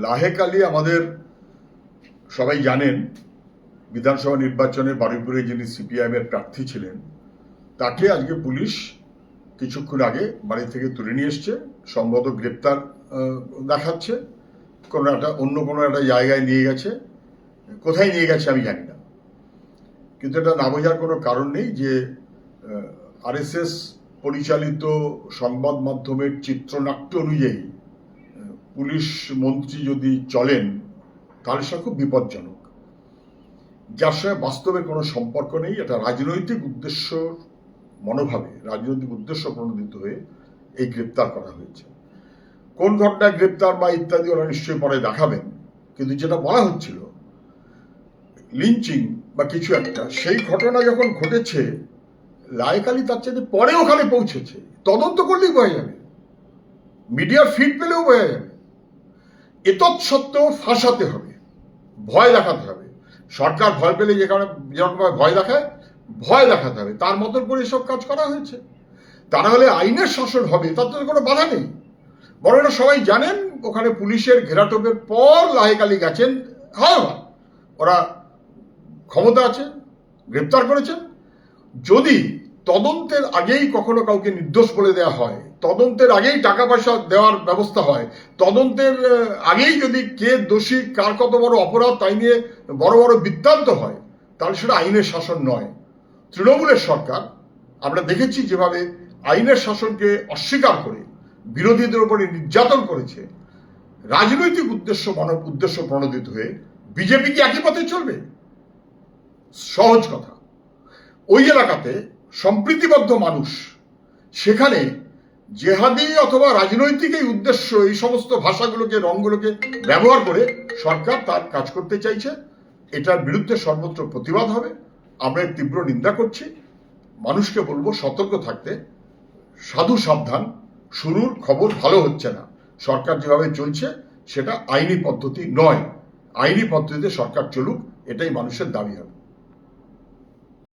লাহেক আলী আমাদের সবাই জানেন, বিধানসভা নির্বাচনে বারুইপুরে যিনি সিপিআইএম এর প্রার্থী ছিলেন, তাকে আজকে পুলিশ কিছুক্ষণ আগে বাড়ি থেকে তুলে নিয়ে এসছে। সম্ভবত গ্রেপ্তার দেখাচ্ছে, অন্য কোনো একটা জায়গায় নিয়ে গেছে। কোথায় নিয়ে গেছে আমি জানি না, কিন্তু এটা না বোঝার কোনো কারণ নেই যে আরএসএস পরিচালিত সংবাদ মাধ্যমের চিত্রনাট্য অনুযায়ী পুলিশ মন্ত্রী যদি চলেন তাহলে সেটা খুব বিপজ্জনক, যার সঙ্গে বাস্তবের কোনো সম্পর্ক নেই। এটা রাজনৈতিক উদ্দেশ্য মনোভাবে, রাজনৈতিক উদ্দেশ্য প্রণোদিত হয়ে এই গ্রেপ্তার করা হয়েছে। কোন ঘটনায় গ্রেপ্তার বা ইত্যাদি ওরা নিশ্চয়ই পরে দেখাবেন, কিন্তু যেটা বলা হচ্ছিল লিঞ্চিং বা কিছু একটা, সেই ঘটনা যখন ঘটেছে লাহেক আলী তার চাইতে পরে ওখানে পৌঁছেছে। তদন্ত করলেই বোঝা যাবে, মিডিয়ার ফিড পেলেও বোঝা যাবে। এতৎসত্ত্বেও ফাঁসাতে হবে, ভয় দেখাতে হবে। সরকার ভয় পেলে যেরকম ভয় দেখাতে হবে, তার মতন করে এসব কাজ করা হয়েছে। তা না হলে আইনের শাসন হবে, তাতে কোনো বাধা নেই। বরং এটা সবাই জানেন, ওখানে পুলিশের ঘেরাটোপের পর লাহেক আলী গেছেন। হ্যাঁ, ওরা ক্ষমতা আছে, গ্রেপ্তার করেছেন। যদি তদন্তের আগেই কখনো কাউকে নির্দোষ বলে দেওয়া হয়, তদন্তের আগেই টাকা পয়সা দেওয়ার ব্যবস্থা হয়, তদন্তের আগেই যদি কে দোষী, কার কত বড় অপরাধ তাই নিয়ে বড় বড় বৃত্তান্ত হয়, তাহলে সেটা আইনের শাসন নয়। তৃণমূলের সরকার আমরা দেখেছি যেভাবে আইনের শাসনকে অস্বীকার করে বিরোধীদের উপরে নির্যাতন করেছে। রাজনৈতিক উদ্দেশ্য প্রণোদিত হয়ে বিজেপি কি একই পথে চলবে? সহজ কথা, ওই এলাকাতে সম্প্রীতিবদ্ধ মানুষ, সেখানে জেহাদি অথবা রাজনৈতিক এই উদ্দেশ্য, এই সমস্ত ভাষাগুলোকে, রঙগুলোকে ব্যবহার করে সরকার তার কাজ করতে চাইছে। এটার বিরুদ্ধে সর্বত্র প্রতিবাদ হবে। আমরা এর তীব্র নিন্দা করছি। মানুষকে বলবো সতর্ক থাকতে, সাধু সাবধান, শুরুর খবর ভালো হচ্ছে না। সরকার যেভাবে চলছে সেটা আইনি পদ্ধতি নয়। আইনি পদ্ধতিতে সরকার চলুক, এটাই মানুষের দাবি হবে।